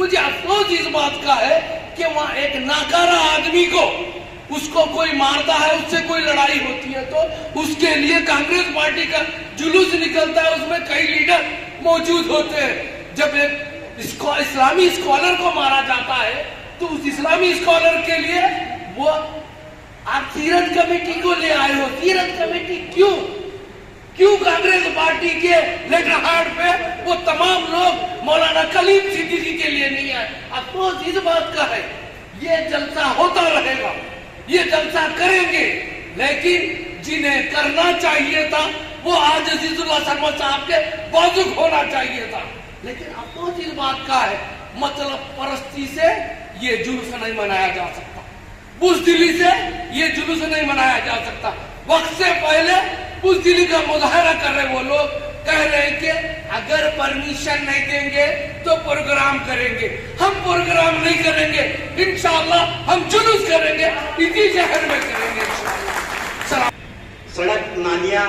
مجھے افسوس اس بات کا ہے کہ وہاں ایک ناکارہ آدمی کو اس کو کوئی مارتا ہے, اس سے کوئی لڑائی ہوتی ہے تو اس کے لیے کانگریس پارٹی کا جلوس نکلتا ہے, اس میں کئی لیڈر موجود ہوتے ہیں. جب ایک اسلامی اسکالر کو مارا جاتا ہے تو اس اسلامی اسکالر کے لیے وہ آپ سیرت کمیٹی کو لے آئے ہو. سیرت کمیٹی کیوں کانگریس پارٹی کے لیٹر ہارڈ پہ وہ تمام لوگ مولانا کلیم صدیقی کے لیے نہیں آئے؟ افسوس اس بات کا ہے. یہ جلسہ ہوتا رہے گا, یہ جلسہ کریں گے, لیکن جنہیں کرنا چاہیے تھا وہ آج عزیز اللہ سرمد صاحب کے بازو ہونا چاہیے تھا. لیکن افسوس اس بات کا ہے, مطلب پرستی سے یہ جلوس نہیں منایا جا سکتا, بزدلی سے یہ جلوس نہیں منایا جا سکتا. وقت سے پہلے بزدلی کا مظاہرہ کر رہے وہ لوگ, کہہ رہے ہیں کہ اگر پرمیشن نہیں دیں گے تو پروگرام کریں گے. ہم پروگرام نہیں کریں گے, انشاءاللہ ہم جلوس کریں گے, اسی شہر میں کریں گے انشاءاللہ. سڑک, نالیاں,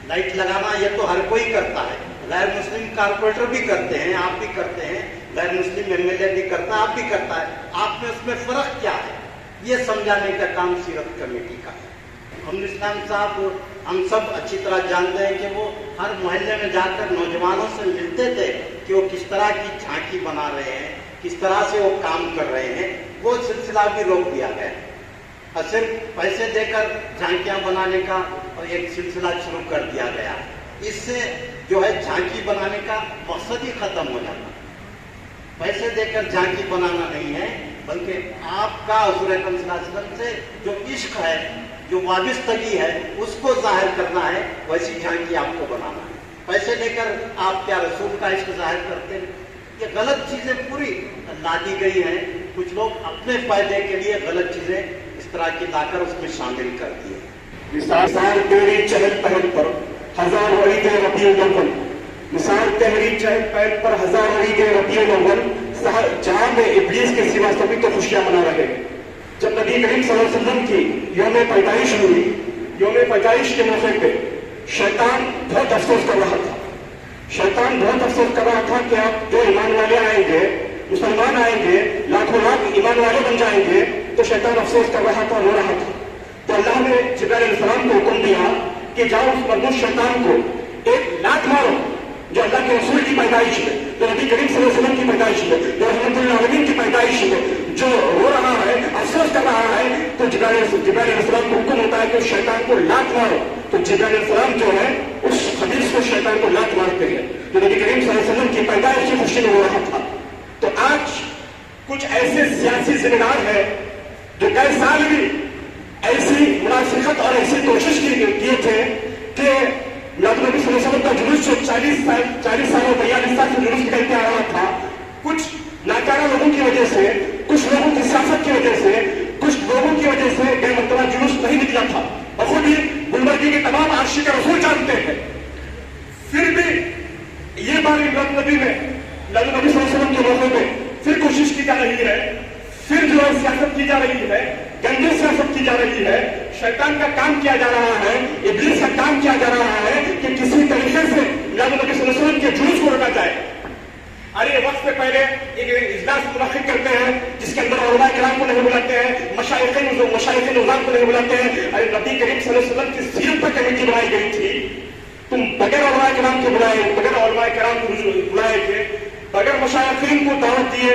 لائٹ لگانا یہ تو ہر کوئی کرتا ہے. غیر مسلم کارپوریٹر بھی کرتے ہیں, آپ بھی کرتے ہیں, غیر مسلم ایم ایل اے بھی کرتا ہے, آپ بھی کرتا ہے. آپ میں اس میں فرق کیا ہے یہ سمجھانے کا کام سیرت کمیٹی کا ہے. محمد اسلام صاحب ہم سب اچھی طرح جانتے ہیں کہ وہ ہر محلے میں جا کر نوجوانوں سے ملتے تھے کہ وہ کس طرح کی جھانکی بنا رہے ہیں, کس طرح سے وہ کام کر رہے ہیں. وہ سلسلہ بھی روک دیا گیا اور صرف پیسے دے کر جھانکیاں بنانے کا ایک سلسلہ شروع کر دیا گیا. اس سے جو ہے جھانکی بنانے کا مقصد ہی ختم ہو جاتا. پیسے دے کر جھانکی بنانا نہیں ہے, بلکہ آپ کا حضور اکرم صلی اللہ علیہ وسلم سے جو عشق ہے, جو وابستگی ہے, اس کو ظاہر کرنا ہے. ویسی جھانکی آپ کو بنانا ہے. پیسے لے کر آپ کیا رسول کا عشق ظاہر کرتے ہیں؟ یہ غلط چیزیں پوری لا دی گئی ہیں. کچھ لوگ اپنے فائدے کے لیے غلط چیزیں اس طرح کی لا کر اس میں شامل کر دی ہے. مثال تیری چہل پہل پر ہزار عید ربیع الاول, مثال تیری چہل پہل پر ہزار عید ربیع الاول, جہاں میں ابلیس کے سوا سبھی تو خوشیاں منا رہے. جب نبی کریم صلی اللہ علیہ وسلم کی یوم پیدائش ہوئی, یوم پیدائش کے موقع پہ شیطان بہت افسوس کر رہا تھا. شیطان بہت افسوس کر رہا تھا کہ آپ جو ایمان والے آئیں گے, مسلمان آئیں گے, لاکھوں لاکھ ایمان والے بن جائیں گے, تو شیطان افسوس کر رہا تھا, رو رہا تھا. تو اللہ نے جبرائیل علیہ السلام کو حکم دیا کہ جاؤ اس مربوط شیطان کو ایک لات مارو, جو اللہ کے رسول کی پیدائش ہے, جو نبی کریم صلی اللہ علیہ وسلم کی پیدائش ہے, جو رحمت للعالمین کی پیدائش ہے, جو رو رہا ہے, افسوس کر رہا ہے. تو جبرائیل علیہ السلام کو حکم ہوتا ہے کہ شیطان کو لات مارو. تو جبرائیل علیہ السلام جو ہے اس خبیث کو شیطان کو لات مارتے ہیں, جو نبی کریم صلی اللہ علیہ وسلم کی پیدائش کی خوشی میں ہو رہا تھا. تو آج کچھ ایسے سیاسی ذمہ دار ہیں جو کئی سال بھی ایسی منافقت اور ایسی کوشش کیے تھے کہ نبی صلی اللہ علیہ وسلم کا جلوس جو 40 سال اور 42 سال سے جلوس نکلتے آ رہا تھا, کچھ ناکارہ لوگوں کی وجہ سے, کچھ لوگوں کی سیاست کی وجہ سے, کچھ لوگوں کی وجہ سے بے مرتبہ جلوس نہیں نکلا تھا. بخود ہی گلبرگی کے تمام عاشق رسول جانتے ہیں. پھر بھی یہ بار میلاد نبی میں نبی صلی اللہ علیہ وسلم کے موقع پہ پھر کوشش کی جا رہی ہے, پھر جو ہے سیاست کی جا رہی ہے, گندی سیاست کی جا رہی ہے, شیطان کا کام کیا جا رہا ہے, ابلیس کا کام کیا جا رہا ہے کہ کسی طریقے سے میلاد نبی صلی اللہ علیہ وسلم کے جلوس کو روکا جائے. ارے وقت سے پہلے ایک اجلاس منعقد کرتے ہیں جس کے اندر علماء کرام کو نہیں بلاتے ہیں, مشائخ نظام کو نہیں بلاتے ہیں. ارے نبی کریم صلی اللہ علیہ وسلم کی سیرت پر کمیٹی بنائی گئی تھی, تم بغیر علماء کرام کے بلائے, بغیر علماء کرام کو بلائے تھے, بغیر مشائخین کو دعوت دیے,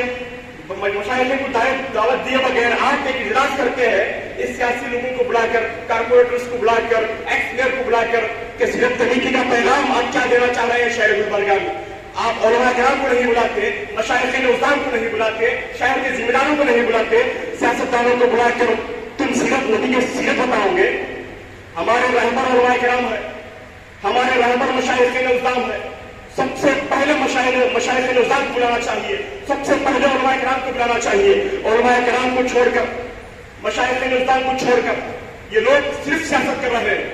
مشائخین کو دعوت دیے بغیر آپ ایک اجلاس کرتے ہیں. اس سیاسی لوگوں کو بلا کر, کارپوریٹرز کو بلا کر, ایکس میئر کو بلا کر کہ سیرت کمیٹی کا پیغام آپ کیا دینا چاہ رہے ہیں شہر گلبرگہ میں. آپ علماء کرام کو نہیں بلاتے, مشائخین نظام کو نہیں بلاتے, شہر کے ذمہ داروں کو نہیں بلاتے, سیاستدانوں کو بلا کر تم سیرت نبی کی سیرت بتاؤ گے. ہمارے رہبر علماء کرام ہے, ہمارے رہبر مشائخین نظام ہے. سب سے پہلے مشائخ نظام کو بلانا چاہیے, سب سے پہلے علماء کرام کو بلانا چاہیے. علماء کرام کو چھوڑ کر, مشائخ نظام کو چھوڑ کر یہ لوگ صرف سیاست کر رہے ہیں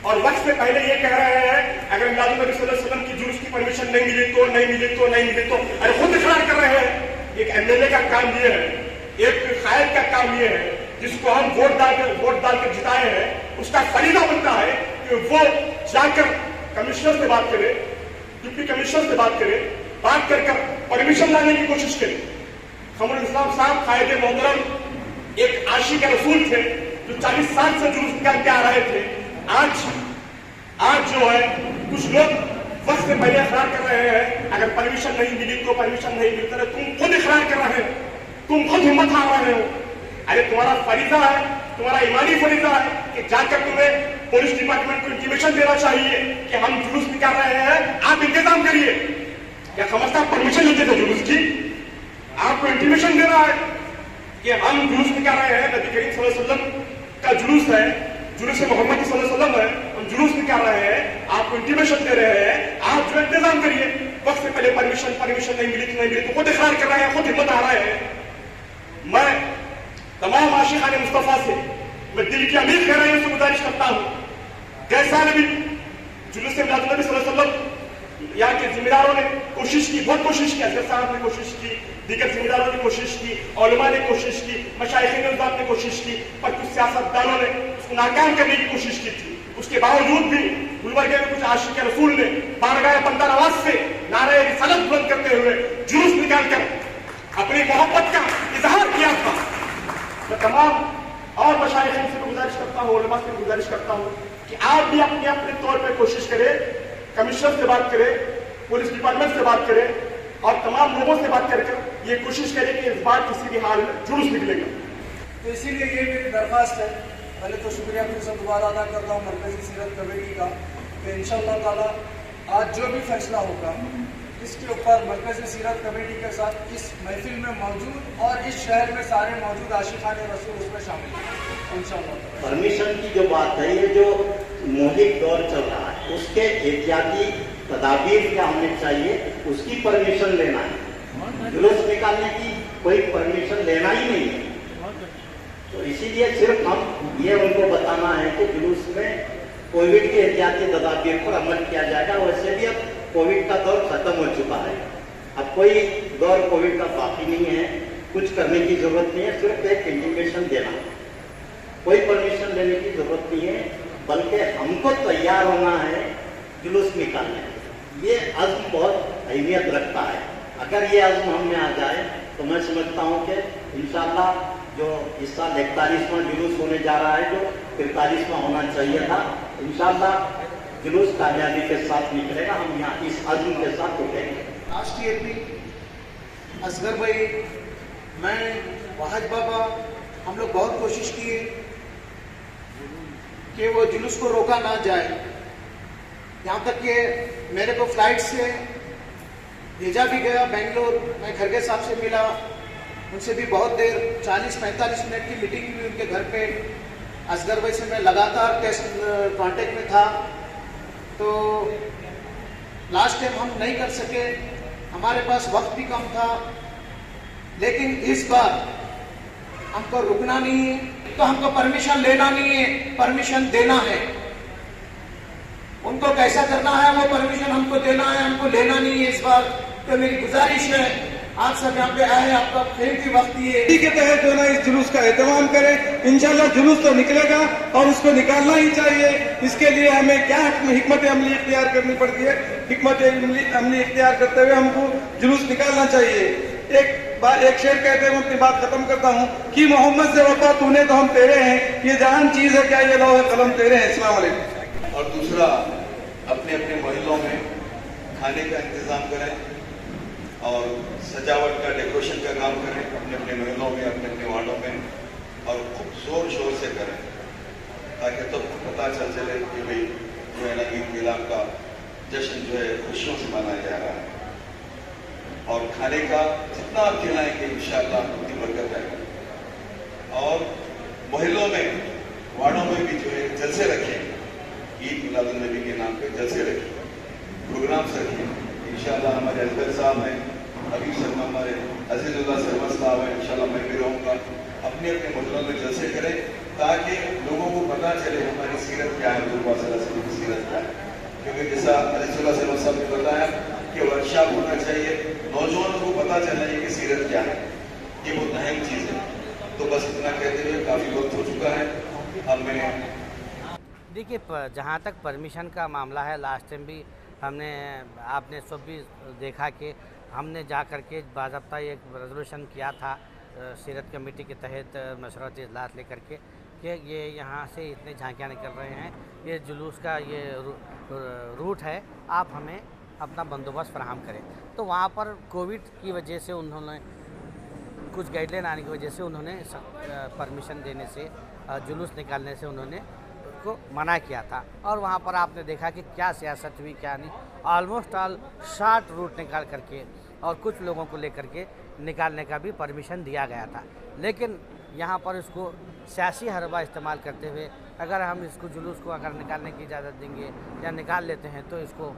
اور وقت سے پہلے یہ کہہ رہے ہیں اگر میلاد النبی صلی اللہ علیہ وسلم کی جلوس کی پرمیشن نہیں ملی تو نہیں ملی تو نہیں ملی تو. ارے خود اقرار کر رہے ہیں. ایک ایم ایل اے کا کام یہ ہے, ایک قائد کا کام یہ ہے جس کو ہم ووٹ ڈال کر جتائے ہیں, اس کا فریضہ بنتا ہے کہ وہ جا کر کمشنر سے بات کرے, ڈپٹی کمشنر سے بات کرے, बात कर परमिशन लाने की कोशिश करी। खमरुल इस्लाम साहब कायदे मोहतरम एक आशिक रसूल थे जो 40 साल से जुलूस निकाल के आ रहे थे। आज जो है कुछ लोग वक्त से पहले इकरार कर रहे हैं अगर परमिशन नहीं मिली तो परमिशन नहीं मिलता है। तुम खुद इकरार कर रहे हो, तुम खुद हिम्मत हार रहे हो। अरे तुम्हारा फरीजा है, तुम्हारा ईमानी फरीजा है कि जाकर तुम्हें पुलिस डिपार्टमेंट को इंटीमेशन देना चाहिए कि हम जुलूस निकाल रहे हैं, आप इंतजाम करिए। क्या समझता परमिशन लेते थे जुलूस की? आपको इंटीमेशन देना है कि हम जुलूस निकाल रहे हैं, नबी करीम सल्लल्लाहु अलैहि वसल्लम का जुलूस है, जुलूस मोहम्मद सल्लल्लाहु अलैहि वसल्लम है, हम जुलूस निकाल रहे हैं, आपको इंटीमेशन दे रहे हैं, आप जो इंतजाम करिए। वक्त से पहले परमिशन नहीं मिली तो खुद इकरार कर रहे हैं, खुद हिम्मत आ रहे हैं। मैं तमाम आशिकाने मुस्तफा से मैं दिल की अमीर गहराइयों से गुजारिश करता हूँ, गए साल भी जुलूस मिलाद नबी सल्लल्लाहु अलैहि वसल्लम यहाँ के जिम्मेदारों ने कोशिश की, बहुत कोशिश की, असगर साहब ने कोशिश की, दीगर जिम्मेदारों ने कोशिश की, उलमा ने कोशिश की, मशाइख ने कोशिश की, पर कुछ सियासतदानों ने उसको नाकाम करने की कोशिश की थी। उसके बावजूद भी गुलबर्गे में कुछ आशिक रसूल ने बारगाह बंदा नवाज से नारे रिसालत बुलंद करते हुए जुलूस निकालकर अपनी मोहब्बत का इजहार किया था। मैं तमाम और मशाइख से गुजारिश करता हूँ, उलमा से गुजारिश करता हूँ कि आप भी अपने अपने तौर पर कोशिश करें, कमिश्नर से बात करें, पुलिस डिपार्टमेंट से बात करें और तमाम लोगों से बात कर ये कोशिश करें कि इस बार किसी भी हाल में जुलूस निकलेगा। तो इसीलिए ये मेरी दरख्वास्त है। पहले तो शुक्रिया फिर से दोबारा अदा करता हूँ मरकज़ी सीरत कमेटी का कि इंशाअल्लाह ताला आज जो भी फैसला होगा इसके ऊपर मरकज़ी सीरत कमेटी के साथ इस महफिल में मौजूद और इस शहर में सारे मौजूद आशिकाने रसूल उसमें शामिल हैं इंशाअल्लाह। परमिशन की जो बात है, ये जो मौलिक दौर चल रहा है उसके एहतियाती तदाबीर क्या होनी चाहिए, उसकी परमिशन लेना है। जुलूस निकालने की कोई परमिशन लेना ही नहीं है। तो इसीलिए सिर्फ हम ये उनको बताना है कि जुलूस में कोविड के एहतियाती तदाबीर पर अमल किया जाएगा। वैसे भी अब कोविड का दौर खत्म हो चुका है, अब कोई दौर कोविड का बाकी नहीं है, कुछ करने की जरूरत नहीं है, सिर्फ एक इंटीमेशन देना, कोई परमिशन लेने की जरूरत नहीं है, बल्कि हमको तैयार होना है जुलूस निकालने। ये अज़्म बहुत अहमियत रखता है। अगर ये अज़्म हम में आ जाए तो मैं समझता हूँ कि इंशाअल्लाह जो इस साल 41वां जुलूस होने जा रहा है, जो 43वां होना चाहिए था, इंशाअल्लाह जुलूस कामयाबी के साथ निकलेगा। हम यहाँ इस अज़्म के साथ उठेंगे। राष्ट्रीय एपी असगर भाई, मैं वाहिद बाबा, हम लोग बहुत कोशिश किए कि वो जुलूस को रोका ना जाए। यहाँ तक कि मेरे को फ्लाइट से भेजा भी गया बेंगलोर। मैं खरगे साहब से मिला, उनसे भी बहुत देर 40-45 मिनट की मीटिंग हुई उनके घर पे। असगर भाई से मैं लगातार कांटेक्ट में था। तो लास्ट टाइम हम नहीं कर सके, हमारे पास वक्त भी कम था, लेकिन इस बार हमको रुकना नहीं है, तो हमको परमिशन लेना नहीं है, परमिशन देना है। उनको कैसा करना है वो परमिशन हमको देना है, हमको लेना नहीं है इस बार। तो मेरी गुजारिश है आप सब यहाँ पे आए, आपका कीमती वक्त ये इसी के तहत जो है इस जुलूस का एहतमाम करें। इंशाल्लाह जुलूस तो निकलेगा और उसको निकालना ही चाहिए। इसके लिए हमें क्या हिकमत अमली इख्तियार करनी पड़ती है, हिकमत अमली इख्तियार करते हुए हमको जुलूस निकालना चाहिए। एक शेर कहते हुए अपनी बात खत्म करता हूँ कि मोहम्मद से वफा तूने तो हम तेरे हैं, ये जहान चीज है क्या ये लौह कलम तेरे हैं। अस्सलाम वालेकुम। और दूसरा, अपने अपने मोहल्लों में खाने का इंतजाम करें और सजावट का, डेकोरेशन का काम करें अपने अपने मोहल्लों में, अपने अपने वार्डों में, और खूब जोर शोर से करें ताकि तो पता चले कि भाई जो है ना ईद मिलाद का जश्न जो है खुशियों से मनाया जा रहा है। और खाने का जितना आप खिलाएंगे इंशाअल्लाह उतनी बरकत आएगी। और मोहल्लों में, वार्डों में भी जो है जलसे रखें, ईद मिलाद नबी के नाम पे जलसे रखें, प्रोग्राम्स रखें। इंशाअल्लाह हमारे अजगर साहब हैं, हबीब शर्मा, हमारे अजीजुल्लाह शर्मा साहब हैं, इंशाअल्लाह मैं भी रहूँगा। अपने अपने मोहल्लों में जलसे करें ताकि लोगों को पता चले हमारी सीरत क्या है, हुज़ूर सल्लल्लाहु अलैहि वसल्लम की सीरत क्या है। क्योंकि जैसा अजीजुल्लाह शर्मा साहब ने बताया कि वर्कशॉप होना चाहिए, नौजवानों को पता चलना चाहिए कि सीरत क्या है, ये बहुत अहम चीज़ है। तो बस इतना कहते हुए काफ़ी वक्त हो चुका है। अब मैं देखिए, जहाँ तक परमिशन का मामला है, लास्ट टाइम भी हमने, आपने सब भी देखा कि हम ने जा कर के बाज़ाब्ता एक रेजोल्यूशन किया था सीरत कमेटी के तहत मशवरती इजलास लेकर के कि ये यहाँ से इतने झांकियाँ निकल रहे हैं, ये जुलूस का ये रूट है, आप हमें अपना बंदोबस्त फराहम करें। तो वहाँ पर कोविड की वजह से उन्होंने कुछ गाइडलाइन आने की वजह से उन्होंने परमिशन देने से जुलूस निकालने से उन्होंने को मना किया था। और वहाँ पर आपने देखा कि क्या सियासत हुई क्या नहीं, ऑलमोस्ट ऑल शॉर्ट रूट निकाल करके और कुछ लोगों को लेकर के निकालने का भी परमिशन दिया गया था। लेकिन यहाँ पर इसको सियासी हरबा इस्तेमाल करते हुए अगर हम इसको जुलूस को अगर निकालने की इजाज़त देंगे या निकाल लेते हैं तो इसको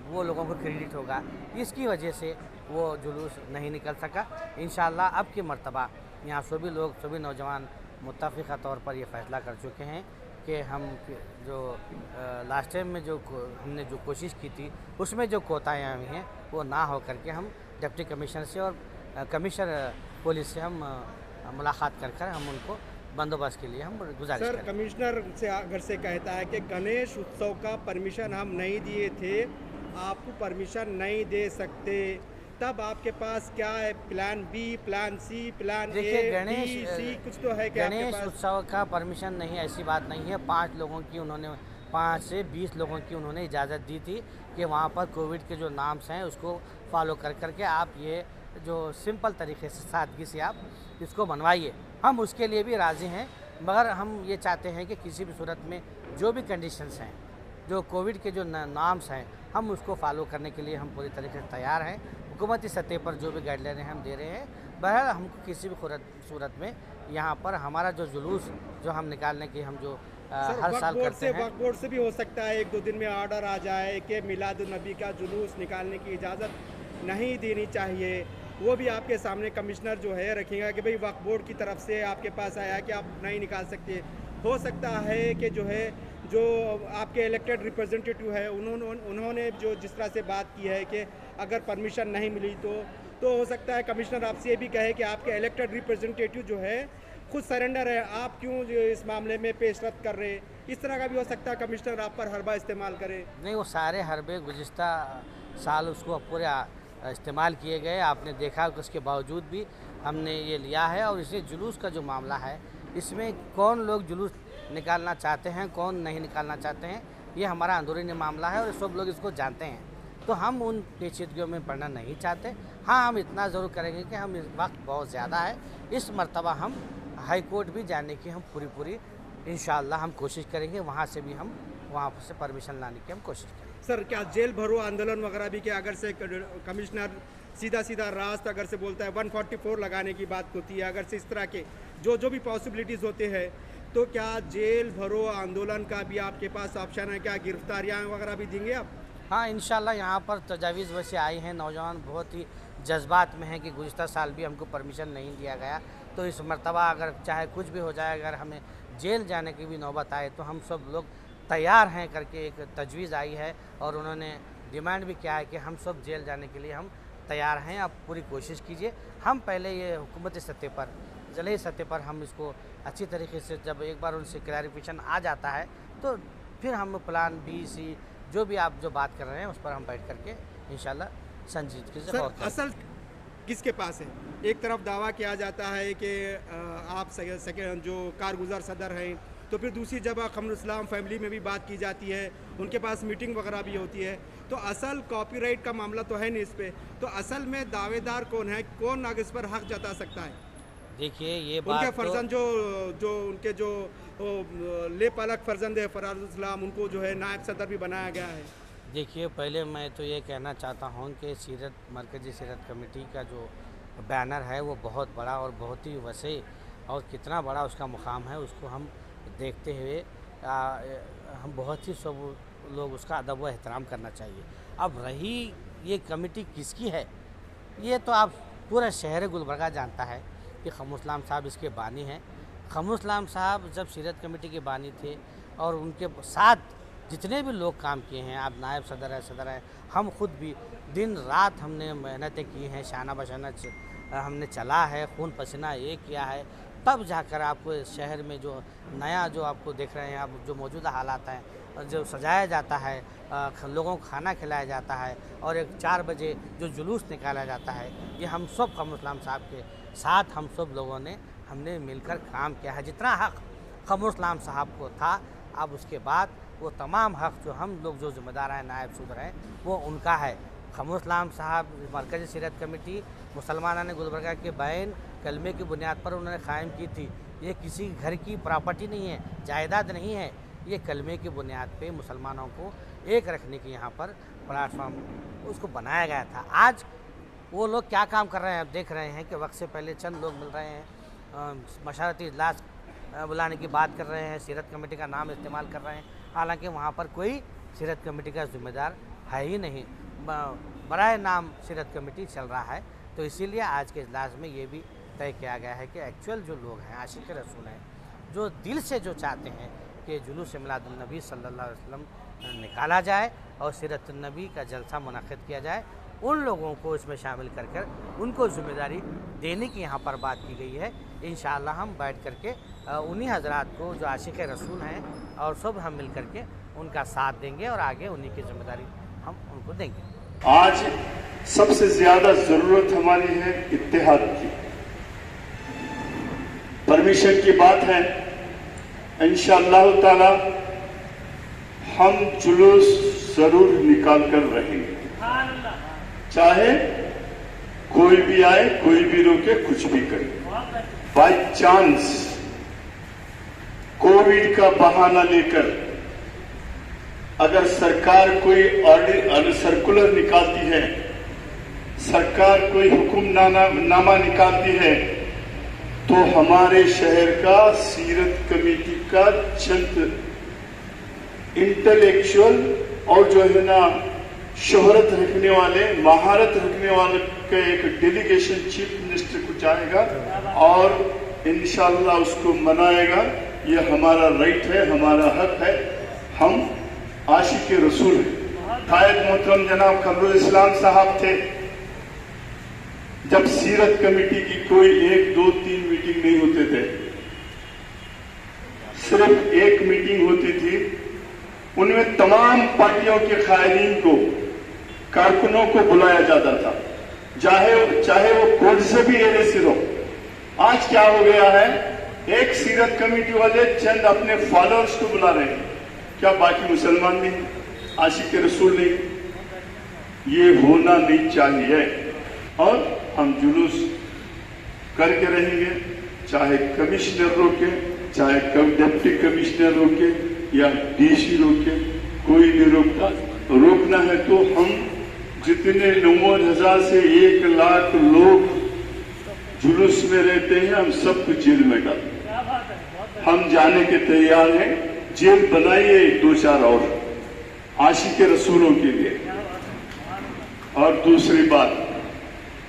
वो लोगों को क्रेडिट होगा, इसकी वजह से वो जुलूस नहीं निकल सका। इंशाअल्लाह अब की मर्तबा यहाँ सभी लोग, सभी नौजवान मुत्तफ़िक़ा तौर पर ये फ़ैसला कर चुके हैं कि हम जो लास्ट टाइम में जो हमने जो कोशिश की थी उसमें जो कोताहियाँ हुई हैं वो ना हो करके हम डिप्टी कमिश्नर से और कमिश्नर पुलिस से हम मुलाकात कर हम उनको बंदोबस्त के लिए हम गुजारिश सर, करें। कमिश्नर से अगर से कहता है कि गणेश उत्सव का परमिशन हम नहीं दिए थे, आपको परमिशन नहीं दे सकते, तब आपके पास क्या है? Plan B, plan C, plan देखिए, ए, गणेश बी, सी कुछ तो है क्या आपके गणेश पास? उत्सव का परमिशन नहीं, ऐसी बात नहीं है। 5 लोगों की उन्होंने 5 से 20 लोगों की उन्होंने इजाज़त दी थी कि वहाँ पर कोविड के जो नाम्स हैं उसको फॉलो कर करके आप ये जो सिंपल तरीके से सादगी से आप इसको बनवाइए। हम उसके लिए भी राज़ी हैं, मगर हम ये चाहते हैं कि किसी भी सूरत में जो भी कंडीशंस हैं, जो कोविड के जो नाम्स हैं, हम उसको फॉलो करने के लिए हम पूरी तरीके से तैयार हैं। हुकूमती सतह पर जो भी गाइडलाइनें हम दे रहे हैं, बहरहाल हमको किसी भी सूरत में यहाँ पर हमारा जो जुलूस जो हम निकालने की हम जो हर साल करते हैं, वक्फ बोर्ड से भी हो सकता है 1-2 दिन में ऑर्डर आ जाए कि मिलादुन नबी का जुलूस निकालने की इजाज़त नहीं देनी चाहिए। वो भी आपके सामने कमिश्नर जो है रखेगा कि भाई वक्फ बोर्ड की तरफ से आपके पास आया कि आप नहीं निकाल सकते। हो सकता है कि जो है जो आपके इलेक्टेड रिप्रेजेंटेटिव है उन्होंने जो जिस तरह से बात की है कि अगर परमिशन नहीं मिली तो हो सकता है कमिश्नर आपसे ये भी कहे कि आपके इलेक्टेड रिप्रेजेंटेटिव जो है खुद सरेंडर है, आप क्यों जो इस मामले में पेशरफ्त कर रहे हैं। इस तरह का भी हो सकता है कमिश्नर आप पर हरबा इस्तेमाल करे। नहीं, वो सारे हरबे गुज़िश्ता साल उसको पूरे इस्तेमाल किए गए, आपने देखा कि उसके बावजूद भी हमने ये लिया है। और इसे जुलूस का जो मामला है, इसमें कौन लोग जुलूस निकालना चाहते हैं, कौन नहीं निकालना चाहते हैं, ये हमारा अंदरूनी मामला है और सब लोग इसको जानते हैं। तो हम उन पेचीदगियों में पड़ना नहीं चाहते। हाँ, हम इतना ज़रूर करेंगे कि हम इस वक्त बहुत ज़्यादा है, इस मर्तबा हम हाई कोर्ट भी जाने की हम पूरी इंशाअल्लाह हम कोशिश करेंगे, वहाँ से भी हम वहाँ से परमिशन लाने की हम कोशिश करेंगे। सर, क्या जेल भरो आंदोलन वगैरह भी क्या अगर से कमिश्नर सीधा रास्त अगर से बोलता है 144 लगाने की बात होती है, अगर से इस तरह के जो भी पॉसिबिलिटीज़ होते हैं, तो क्या जेल भरो आंदोलन का भी आपके पास ऑप्शन है? क्या गिरफ्तारियाँ वगैरह भी देंगे आप? हाँ, इंशाअल्लाह यहाँ पर तजावीज़ वैसे आई हैं, नौजवान बहुत ही जज्बात में हैं कि गुज़िश्ता साल भी हमको परमिशन नहीं दिया गया, तो इस मर्तबा अगर चाहे कुछ भी हो जाए, अगर हमें जेल जाने की भी नौबत आए तो हम सब लोग तैयार हैं करके एक तजवीज़ आई है। और उन्होंने डिमांड भी किया है कि हम सब जेल जाने के लिए हम तैयार हैं, आप पूरी कोशिश कीजिए। हम पहले ये हुकूमती सतह पर, ज़िले सतह पर हम इसको अच्छी तरीके से जब एक बार उनसे क्लैरिफिकेशन आ जाता है तो फिर हम प्लान बी, सी जो भी आप जो बात कर रहे हैं उस पर हम बैठ करके इंशाल्लाह संजीदगी से गौर करेंगे। असल किसके पास है? एक तरफ दावा किया जाता है कि आप जो कारगुजार सदर हैं, तो फिर दूसरी जगह खमरुल इस्लाम फैमिली में भी बात की जाती है, उनके पास मीटिंग वगैरह भी होती है। तो असल कॉपीराइट का मामला तो है नहीं इस पर, तो असल में दावेदार कौन है, कौन आगे इस पर हक जता सकता है? देखिए, ये बात उनके फर्जंद जो उनके जो ले पालक फर्जंद है फरारुल इस्लाम, उनको जो है नायब सदर भी बनाया गया है। देखिए, पहले मैं तो ये कहना चाहता हूँ कि सीरत मरकज़ी सीरत कमेटी का जो बैनर है वो बहुत बड़ा और बहुत ही वसी और कितना बड़ा उसका मुकाम है, उसको हम देखते हुए हम बहुत ही सब लोग उसका अदब व एहतराम करना चाहिए। अब रही ये कमेटी किसकी है, ये तो आप पूरा शहर गुलबर्गा जानता है कि खमरुल इस्लाम साहब इसके बानी हैं। खमरुल इस्लाम साहब जब सीरत कमेटी के बानी थे और उनके साथ जितने भी लोग काम किए हैं, आप नायब सदर है, हम खुद भी दिन रात हमने मेहनतें की हैं, शाना बशाना हमने चला है, खून पसीना ये किया है, तब जाकर आपको इस शहर में जो नया जो आपको देख रहे हैं आप जो मौजूदा हालात हैं, जो सजाया जाता है, लोगों को खाना खिलाया जाता है और एक 4 बजे जो जुलूस निकाला जाता है, ये हम सब क़मरुल इस्लाम साहब के साथ हम सब लोगों ने हमने मिलकर काम किया है। जितना हक़ क़मरुल इस्लाम साहब को था, अब उसके बाद वो तमाम हक़ जो हम लोग जो ज़िम्मेदार हैं, नायब सदर हैं, वो उनका है। क़मरुल इस्लाम साहब मरकज़ी सीरत कमेटी मुसलमाना ने गुलबर्गा के बैन कलमे की बुनियाद पर उन्होंने क़ायम की थी। ये किसी घर की प्रॉपर्टी नहीं है, जायदाद नहीं है, ये कलमे की बुनियाद पे मुसलमानों को एक रखने की यहाँ पर प्लेटफॉर्म उसको बनाया गया था। आज वो लोग क्या काम कर रहे हैं, आप देख रहे हैं कि वक्त से पहले चंद लोग मिल रहे हैं, मशावरती इजलास बुलाने की बात कर रहे हैं, सीरत कमेटी का नाम इस्तेमाल कर रहे हैं, हालांकि वहाँ पर कोई सीरत कमेटी का ज़िम्मेदार है ही नहीं, बराए नाम सीरत कमेटी चल रहा है। तो इसीलिए आज के इजलास में ये भी तय किया गया है कि एक्चुअल जो लोग हैं, आशिक़ रसूल हैं, जो दिल से जो चाहते हैं कि जुलूस मिलादुन नबी सल्लल्लाहु अलैहि वसल्लम निकाला जाए और सीरत नबी का जलसा मुनक़िद किया जाए, उन लोगों को इसमें शामिल कर उनको ज़िम्मेदारी देने की यहाँ पर बात की गई है। इंशाअल्लाह हम बैठ करके उन्हीं हज़रात को जो आशिक़ रसूल हैं और सब हम मिल करके उनका साथ देंगे और आगे उन्हीं की ज़िम्मेदारी हम उनको देंगे। आज सबसे ज़्यादा ज़रूरत हमारी है इत्तेहाद की। परमिशन की बात है, इंशाअल्लाह ताला हम जुलूस ज़रूर निकाल कर रहेंगे, चाहे कोई भी आए, कोई भी रोके, कुछ भी करे। बाय चांस कोविड का बहाना लेकर अगर सरकार कोई सर्कुलर निकालती है, सरकार कोई हुक्मनामा निकालती है, तो हमारे शहर का सीरत कमेटी का चंद इंटेलेक्चुअल और जो है ना शोहरत रखने वाले, महारत रखने वाले का एक डेलीगेशन चीफ मिनिस्टर को जाएगा और इंशाअल्लाह उसको मनाएगा। ये हमारा राइट है, हमारा हक है, हम आशिक़ रसूल हैं। कायद मोहतरम जनाब क़मरुल इस्लाम साहब थे, जब सीरत कमेटी की कोई 1, 2, 3 मीटिंग नहीं होते थे, सिर्फ एक मीटिंग होती थी, उनमें तमाम पार्टियों के कायदीन को, कारकुनों को बुलाया जाता था, चाहे वो कोर्ट से भी एरे से हो। आज क्या हो गया है, एक सीरत कमेटी वाले चंद अपने फॉलोअर्स को बुला रहे हैं, क्या बाकी मुसलमान नहीं, आशिक़ रसूल नहीं? ये होना नहीं चाहिए और हम जुलूस करके रहेंगे, चाहे कमिश्नर रोके, चाहे डिप्टी कमिश्नर रोके या डीसी रोके, कोई नहीं रोकता। रोकना है तो हम जितने 90,000 से 1 लाख लोग जुलूस में रहते हैं, हम सबको जेल में डाल, हम जाने के तैयार हैं। जेल बनाइए 2-4 और आशिक़ रसूलों के लिए। और दूसरी बात,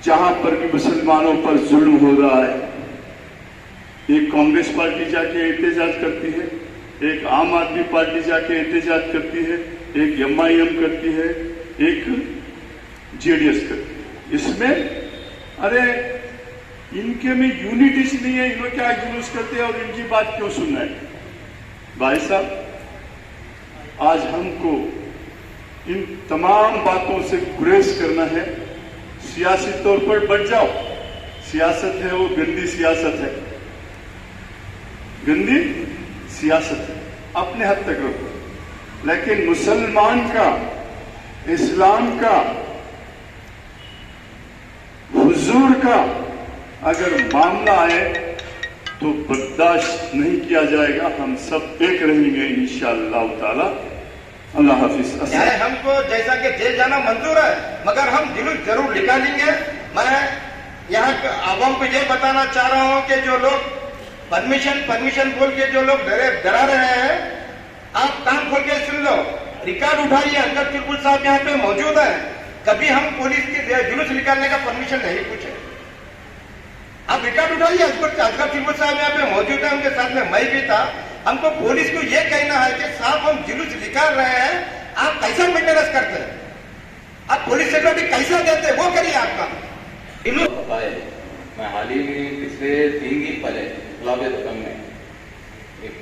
जहां पर भी मुसलमानों पर जुल्म हो रहा है, एक कांग्रेस पार्टी जाके एहतजाज करती है, एक आम आदमी पार्टी जाके एहतजाज करती है, एक MIM करती है, एक JDS करती है। इसमें अरे इनके में यूनिटी नहीं है, इन्होंने क्या जुलूस करते हैं और इनकी बात क्यों सुनना है? भाई साहब, आज हमको इन तमाम बातों से गुरेज करना है। सियासी तौर पर बढ़ जाओ, सियासत है वो गंदी सियासत है, गंदी सियासत है, अपने हद तक रखो। लेकिन मुसलमान का, इस्लाम का, हुजूर का अगर मामला आए तो बर्दाश्त नहीं किया जाएगा। हम सब एक रहेंगे इंशाअल्लाह ताला। अल्लाह हाफिज। यानी हमको जैसा कि जेल जाना मंजूर है, मगर हम जुलूस जरूर निकालेंगे। मैं यहाँ आवाम को ये बताना चाह रहा हूँ कि जो लोग परमिशन बोल के जो लोग डरा रहे हैं, आप कान खोल के सुन लो, रिकॉर्ड उठाइए। अंकल चुलबुल साहब यहाँ पे मौजूद है, कभी हम पुलिस की जुलूस निकालने का परमिशन नहीं पूछे। आप रिकॉर्ड उठाइए। अंकल चुलबुल साहब यहाँ पे मौजूद है, उनके साथ में मैं भी था। हमको पुलिस को ये कहना है कि साहब हम जुलूस निकाल रहे हैं, आप कैसा मेंटेनेंस करते हैं, आप पुलिस सिक्योरिटी कैसा देते हैं, वो करिए आपका। मैं हाल ही में पिछले 3 दिन पहले इनकलाब दखन में एक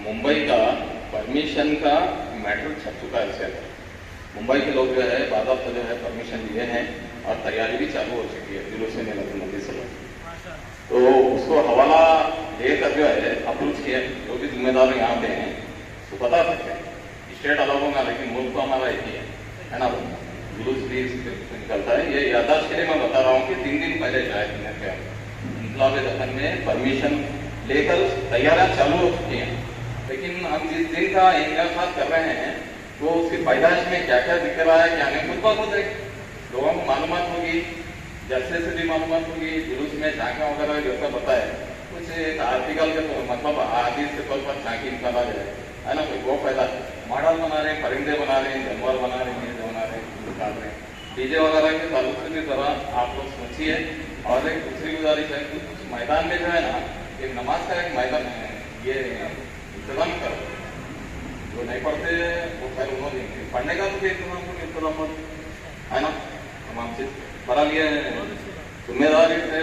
मुंबई का परमिशन का मैटर छप चुका है इसके अंदर। मुंबई के लोग जो है बाकायदा जो है परमिशन लिए हैं और तैयारी भी चालू हो चुकी है जुलूस में नदी से। तो उसको हवाला लेकर जो है अप्रोच किया, जो भी जिम्मेदार यहाँ पे हैं तो बता सकते हैं स्टेट अलग होगा लेकिन मुल्क तो हमारा एक ही है ना। जुलूस भी निकलता है। ये याददाश्त के लिए मैं बता रहा हूँ कि 3 दिन पहले शायद इनकलाब दखन में परमिशन लेकर तैयारियां चालू हो चुकी हैं। लेकिन हम जिस दिन का इंतजाम कर रहे हैं तो उसकी पैदाइश में क्या क्या दिख रहा है क्या नहीं खुद ब खुद लोगों को मालूमात होगी, जलसे से भी मालूमात होगी, जुलूस में झांका वगैरह जैसा बताए कुछ एक आर्टिकल के मतलब आदिश के तौर पर झांकी निकाला जाए है ना। कोई वो फायदा मॉडल बना रहे हैं, परिंदे बना रहे हैं, जानवर बना रहे हैं, बना रहे हैं, निकाल रहे हैं। डीजे वगैरह के ताल्लुक से भी जरा आप लोग सोचिए। और एक दूसरी गुजारिश है कि कुछ मैदान में जो है ना एक नमाज का एक मैदान है, ये इंतजाम करो। जो नहीं पढ़ते वो खैर उन्होंने पढ़ने का तो इंतजाम है ना। तमाम चीज बहरहाल ये जिम्मेदारी से